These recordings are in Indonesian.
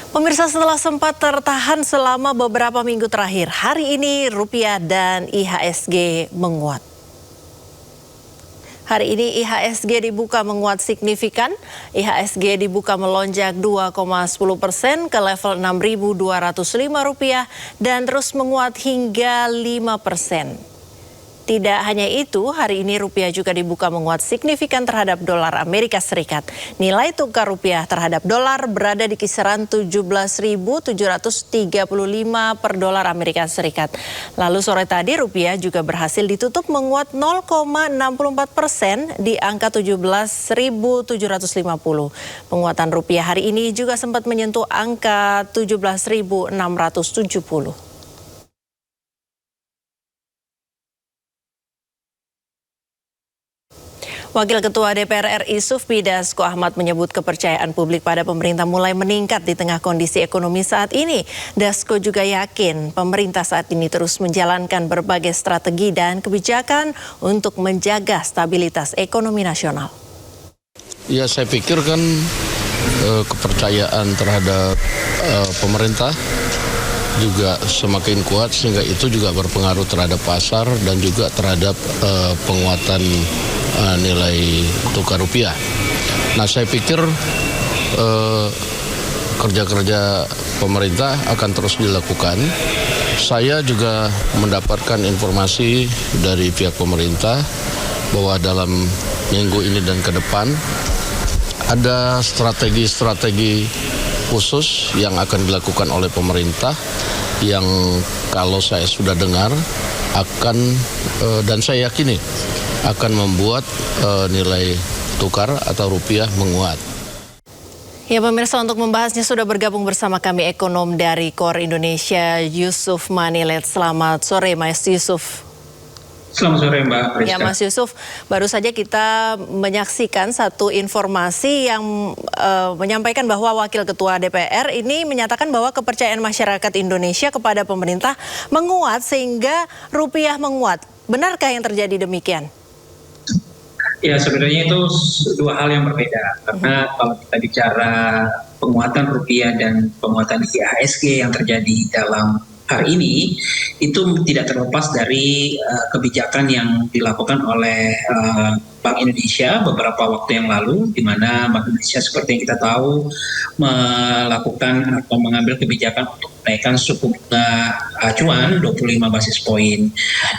Pemirsa, setelah sempat tertahan selama beberapa minggu terakhir, hari ini rupiah dan IHSG menguat. Hari ini IHSG dibuka menguat signifikan. IHSG dibuka melonjak 2,10% ke level Rp6.205 dan terus menguat hingga 5%. Tidak hanya itu, hari ini rupiah juga dibuka menguat signifikan terhadap dolar Amerika Serikat. Nilai tukar rupiah terhadap dolar berada di kisaran 17.735 per dolar Amerika Serikat. Lalu sore tadi rupiah juga berhasil ditutup menguat 0,64% di angka 17.750. Penguatan rupiah hari ini juga sempat menyentuh angka 17.670. Wakil Ketua DPR RI Sufmi Dasko Ahmad menyebut kepercayaan publik pada pemerintah mulai meningkat di tengah kondisi ekonomi saat ini. Dasko juga yakin pemerintah saat ini terus menjalankan berbagai strategi dan kebijakan untuk menjaga stabilitas ekonomi nasional. Ya, saya pikir kan kepercayaan terhadap pemerintah juga semakin kuat, sehingga itu juga berpengaruh terhadap pasar dan juga terhadap penguatan nilai tukar rupiah. Nah, saya pikir kerja-kerja pemerintah akan terus dilakukan. Saya juga mendapatkan informasi dari pihak pemerintah bahwa dalam minggu ini dan ke depan ada strategi-strategi khusus yang akan dilakukan oleh pemerintah yang kalau saya sudah dengar akan dan saya yakini akan membuat nilai tukar atau rupiah menguat. Ya, pemirsa, untuk membahasnya sudah bergabung bersama kami ekonom dari KOR Indonesia, Yusuf Manilet. Selamat sore, Mas Yusuf. Selamat sore, Mbak Priska. Ya, Mas Yusuf, baru saja kita menyaksikan satu informasi yang menyampaikan bahwa Wakil Ketua DPR ini menyatakan bahwa kepercayaan masyarakat Indonesia kepada pemerintah menguat sehingga rupiah menguat. Benarkah yang terjadi demikian? Ya, sebenarnya itu dua hal yang berbeda. Karena kalau kita bicara penguatan rupiah dan penguatan IHSG yang terjadi dalam hari ini, itu tidak terlepas dari kebijakan yang dilakukan oleh Bank Indonesia beberapa waktu yang lalu, di mana Bank Indonesia seperti yang kita tahu melakukan atau mengambil kebijakan untuk menaikkan suku bunga acuan 25 basis poin.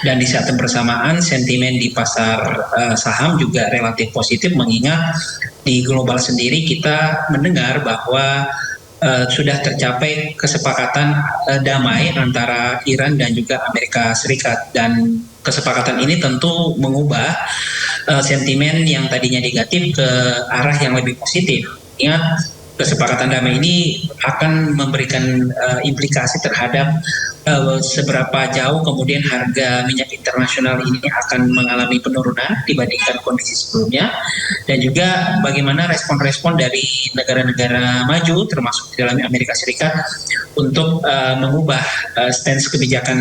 Dan di saat yang bersamaan sentimen di pasar saham juga relatif positif, mengingat di global sendiri kita mendengar bahwa sudah tercapai kesepakatan damai antara Iran dan juga Amerika Serikat, dan kesepakatan ini tentu mengubah sentimen yang tadinya negatif ke arah yang lebih positif. Ingat, kesepakatan damai ini akan memberikan implikasi terhadap seberapa jauh kemudian harga minyak internasional ini akan mengalami penurunan dibandingkan kondisi sebelumnya, dan juga bagaimana respon-respon dari negara-negara maju termasuk di dalam Amerika Serikat untuk mengubah stance kebijakan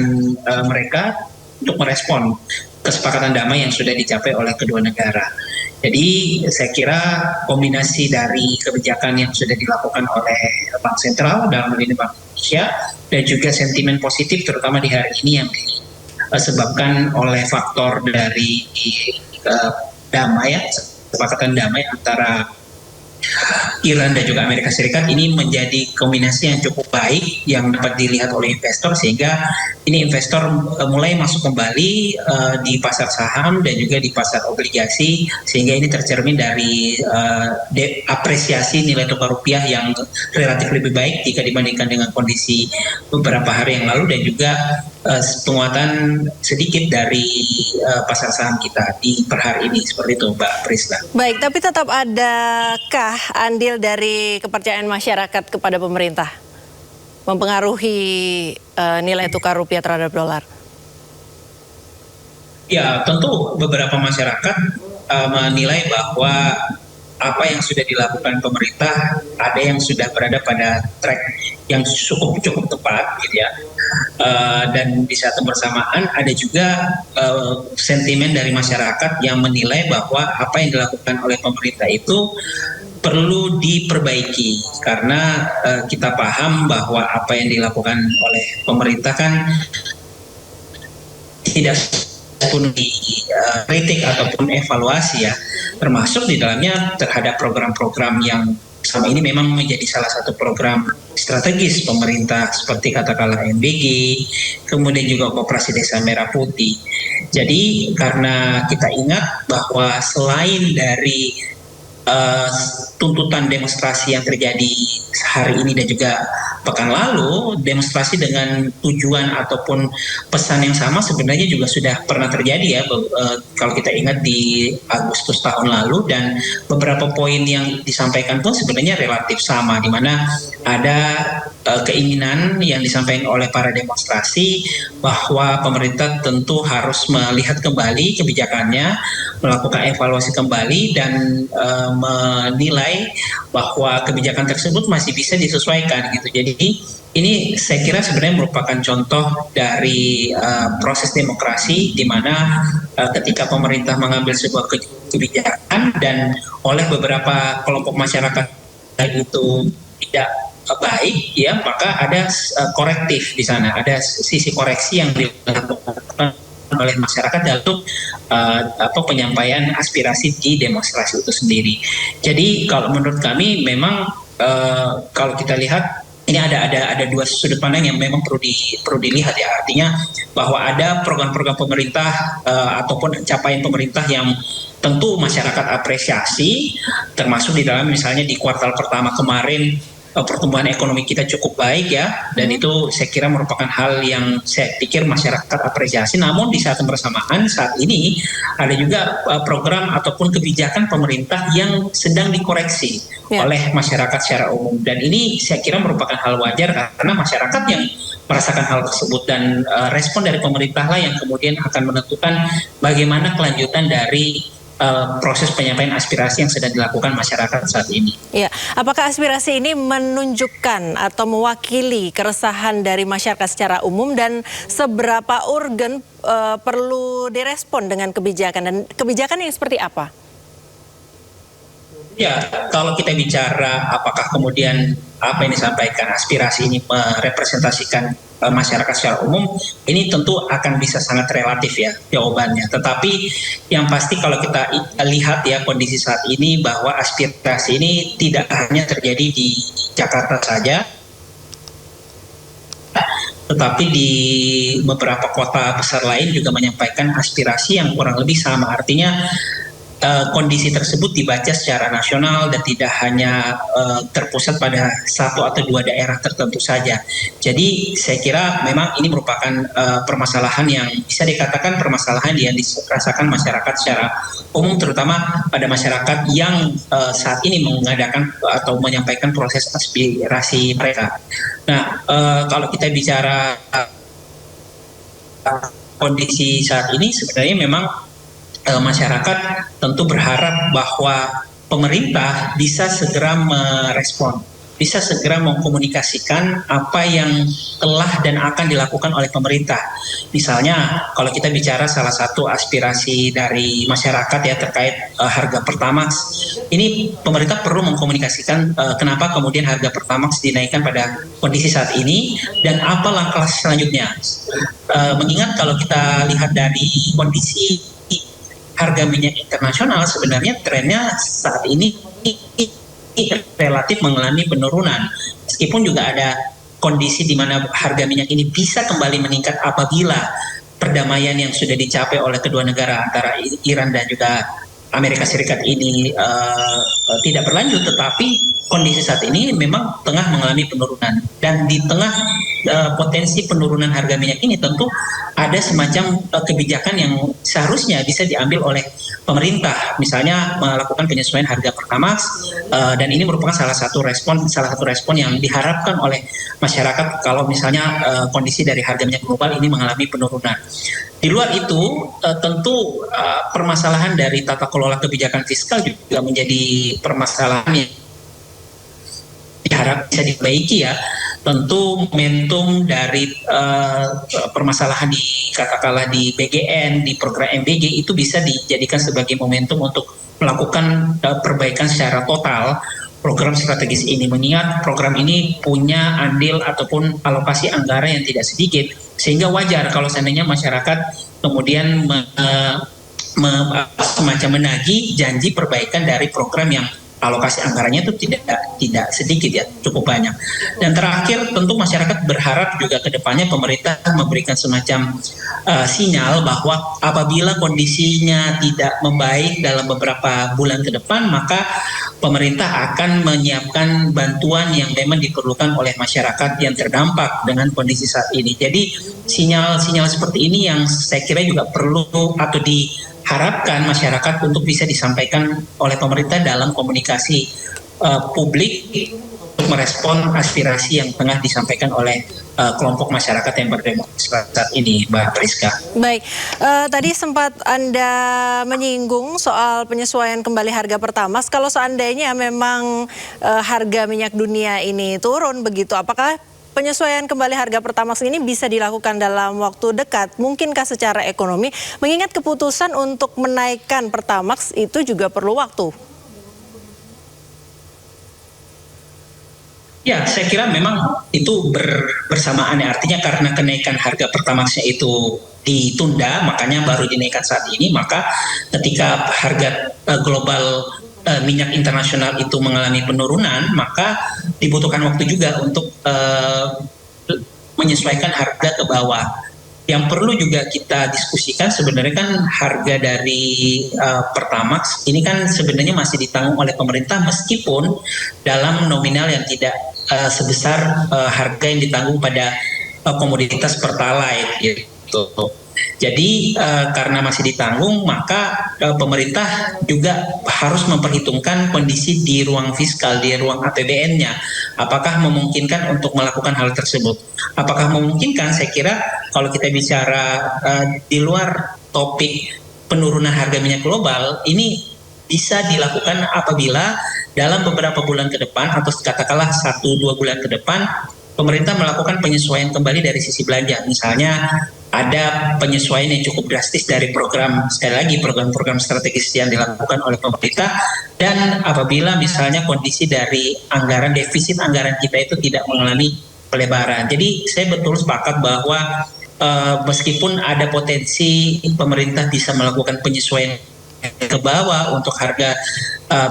mereka untuk merespon kesepakatan damai yang sudah dicapai oleh kedua negara. Jadi saya kira kombinasi dari kebijakan yang sudah dilakukan oleh Bank Sentral dalam hal ini Bank Indonesia dan juga sentimen positif terutama di hari ini yang disebabkan oleh faktor dari damai, kesepakatan damai antara Iran dan juga Amerika Serikat, ini menjadi kombinasi yang cukup baik yang dapat dilihat oleh investor, sehingga ini investor mulai masuk kembali di pasar saham dan juga di pasar obligasi, sehingga ini tercermin dari apresiasi nilai tukar rupiah yang relatif lebih baik jika dibandingkan dengan kondisi beberapa hari yang lalu, dan juga penguatan sedikit dari pasar saham kita di per hari ini, seperti itu, Mbak Priska. Baik, tapi tetap adakah andil dari kepercayaan masyarakat kepada pemerintah mempengaruhi nilai tukar rupiah terhadap dolar? Ya, tentu beberapa masyarakat menilai bahwa apa yang sudah dilakukan pemerintah ada yang sudah berada pada track yang cukup tepat, gitu ya. Dan di saat bersamaan ada juga sentimen dari masyarakat yang menilai bahwa apa yang dilakukan oleh pemerintah itu perlu diperbaiki karena kita paham bahwa apa yang dilakukan oleh pemerintah kan tidak sepenuhnya kritik ataupun evaluasi ya, termasuk di dalamnya terhadap program-program yang selama ini memang menjadi salah satu program strategis pemerintah seperti katakanlah MBG, kemudian juga Koperasi Desa Merah Putih. Jadi karena kita ingat bahwa selain dari tuntutan demonstrasi yang terjadi hari ini dan juga pekan lalu, demonstrasi dengan tujuan ataupun pesan yang sama sebenarnya juga sudah pernah terjadi ya, kalau kita ingat di Agustus tahun lalu, dan beberapa poin yang disampaikan pun sebenarnya relatif sama, di mana ada keinginan yang disampaikan oleh para demonstrasi bahwa pemerintah tentu harus melihat kembali kebijakannya, melakukan evaluasi kembali dan menilai bahwa kebijakan tersebut masih bisa disesuaikan gitu. Jadi ini saya kira sebenarnya merupakan contoh dari proses demokrasi di mana ketika pemerintah mengambil sebuah kebijakan dan oleh beberapa kelompok masyarakat itu tidak baik ya, maka ada korektif di sana, ada sisi koreksi yang dilakukan oleh masyarakat dalam penyampaian aspirasi di demonstrasi itu sendiri. Jadi kalau menurut kami memang kalau kita lihat ini ada dua sudut pandang yang memang perlu dilihat ya, artinya bahwa ada program-program pemerintah ataupun capaian pemerintah yang tentu masyarakat apresiasi, termasuk di dalam misalnya di kuartal pertama kemarin pertumbuhan ekonomi kita cukup baik ya, dan itu saya kira merupakan hal yang saya pikir masyarakat apresiasi. Namun di saat yang bersamaan saat ini ada juga program ataupun kebijakan pemerintah yang sedang dikoreksi oleh masyarakat secara umum, dan ini saya kira merupakan hal wajar karena masyarakat yang merasakan hal tersebut, dan respon dari pemerintah lah yang kemudian akan menentukan bagaimana kelanjutan dari proses penyampaian aspirasi yang sedang dilakukan masyarakat saat ini. Ya, apakah aspirasi ini menunjukkan atau mewakili keresahan dari masyarakat secara umum, dan seberapa urgen perlu direspon dengan kebijakan, dan kebijakan yang seperti apa? Ya, kalau kita bicara apakah kemudian apa yang disampaikan aspirasi ini merepresentasikan masyarakat secara umum, ini tentu akan bisa sangat relatif ya jawabannya. Tetapi yang pasti kalau kita lihat ya kondisi saat ini bahwa aspirasi ini tidak hanya terjadi di Jakarta saja, tetapi di beberapa kota besar lain juga menyampaikan aspirasi yang kurang lebih sama. Artinya kondisi tersebut dibaca secara nasional dan tidak hanya terpusat pada satu atau dua daerah tertentu saja. Jadi saya kira memang ini merupakan permasalahan yang bisa dikatakan permasalahan yang dirasakan masyarakat secara umum, terutama pada masyarakat yang saat ini mengadakan atau menyampaikan proses aspirasi mereka. Nah, kalau kita bicara kondisi saat ini sebenarnya memang masyarakat tentu berharap bahwa pemerintah bisa segera merespon, bisa segera mengkomunikasikan apa yang telah dan akan dilakukan oleh pemerintah. Misalnya kalau kita bicara salah satu aspirasi dari masyarakat ya terkait harga Pertamax, ini pemerintah perlu mengkomunikasikan kenapa kemudian harga Pertamax dinaikkan pada kondisi saat ini dan apa langkah selanjutnya. Mengingat kalau kita lihat dari kondisi harga minyak internasional, sebenarnya trennya saat ini relatif mengalami penurunan. Meskipun juga ada kondisi di mana harga minyak ini bisa kembali meningkat apabila perdamaian yang sudah dicapai oleh kedua negara antara Iran dan juga Amerika Serikat ini tidak berlanjut, tetapi kondisi saat ini memang tengah mengalami penurunan, dan di tengah potensi penurunan harga minyak ini tentu ada semacam kebijakan yang seharusnya bisa diambil oleh pemerintah, misalnya melakukan penyesuaian harga Pertamax, dan ini merupakan salah satu respon yang diharapkan oleh masyarakat kalau misalnya kondisi dari harga minyak global ini mengalami penurunan. Di luar itu tentu permasalahan dari tata kelola kebijakan fiskal juga menjadi permasalahan yang diharap bisa diperbaiki ya. tentu momentum dari permasalahan katakanlah di BGN, di program MBG itu bisa dijadikan sebagai momentum untuk melakukan perbaikan secara total program strategis ini, mengingat program ini punya andil ataupun alokasi anggaran yang tidak sedikit, sehingga wajar kalau seandainya masyarakat kemudian semacam menagih janji perbaikan dari program yang alokasi anggarannya itu tidak sedikit ya, cukup banyak. Dan terakhir tentu masyarakat berharap juga ke depannya pemerintah memberikan semacam sinyal bahwa apabila kondisinya tidak membaik dalam beberapa bulan ke depan, maka pemerintah akan menyiapkan bantuan yang memang diperlukan oleh masyarakat yang terdampak dengan kondisi saat ini. Jadi sinyal-sinyal seperti ini yang saya kira juga perlu atau diharapkan masyarakat untuk bisa disampaikan oleh pemerintah dalam komunikasi publik untuk merespon aspirasi yang tengah disampaikan oleh kelompok masyarakat yang berdemonstrasi saat ini, Mbak Priska. Baik, tadi sempat Anda menyinggung soal penyesuaian kembali harga Pertamax. Kalau seandainya memang harga minyak dunia ini turun begitu, apakah penyesuaian kembali harga Pertamax ini bisa dilakukan dalam waktu dekat? Mungkinkah secara ekonomi? Mengingat keputusan untuk menaikkan Pertamax itu juga perlu waktu. Ya, saya kira memang itu bersamaan ya. Artinya karena kenaikan harga Pertamax-nya itu ditunda, makanya baru dinaikkan saat ini. Maka ketika harga global minyak internasional itu mengalami penurunan, maka dibutuhkan waktu juga untuk menyesuaikan harga ke bawah. Yang perlu juga kita diskusikan sebenarnya kan harga dari Pertamax ini kan sebenarnya masih ditanggung oleh pemerintah meskipun dalam nominal yang tidak sebesar harga yang ditanggung pada komoditas Pertalite gitu. Jadi karena masih ditanggung, maka pemerintah juga harus memperhitungkan kondisi di ruang fiskal, di ruang APBN-nya. Apakah memungkinkan untuk melakukan hal tersebut? Apakah memungkinkan? Saya kira kalau kita bicara di luar topik penurunan harga minyak global, ini bisa dilakukan apabila dalam beberapa bulan ke depan atau katakanlah 1-2 bulan ke depan, pemerintah melakukan penyesuaian kembali dari sisi belanja. Misalnya ada penyesuaian yang cukup drastis dari program, sekali lagi program-program strategis yang dilakukan oleh pemerintah, dan apabila misalnya kondisi dari anggaran, defisit anggaran kita itu tidak mengalami pelebaran. Jadi saya betul sepakat bahwa meskipun ada potensi pemerintah bisa melakukan penyesuaian ke bawah untuk harga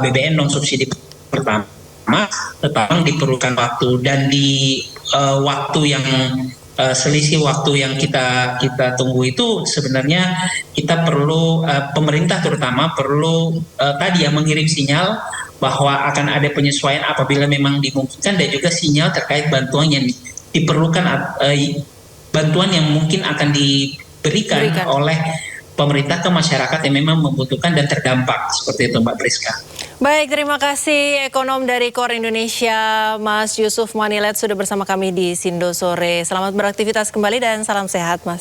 BBM non subsidi pertama, tetap diperlukan waktu, dan di waktu yang selisih waktu yang kita tunggu itu sebenarnya kita perlu pemerintah terutama perlu tadi ya mengirim sinyal bahwa akan ada penyesuaian apabila memang dimungkinkan, dan juga sinyal terkait bantuan yang diperlukan, bantuan yang mungkin akan diberikan oleh pemerintah ke masyarakat yang memang membutuhkan dan terdampak, seperti itu Mbak Priska. Baik, terima kasih ekonom dari KOR Indonesia, Mas Yusuf Manilet sudah bersama kami di Sindo Sore. Selamat beraktivitas kembali dan salam sehat, Mas.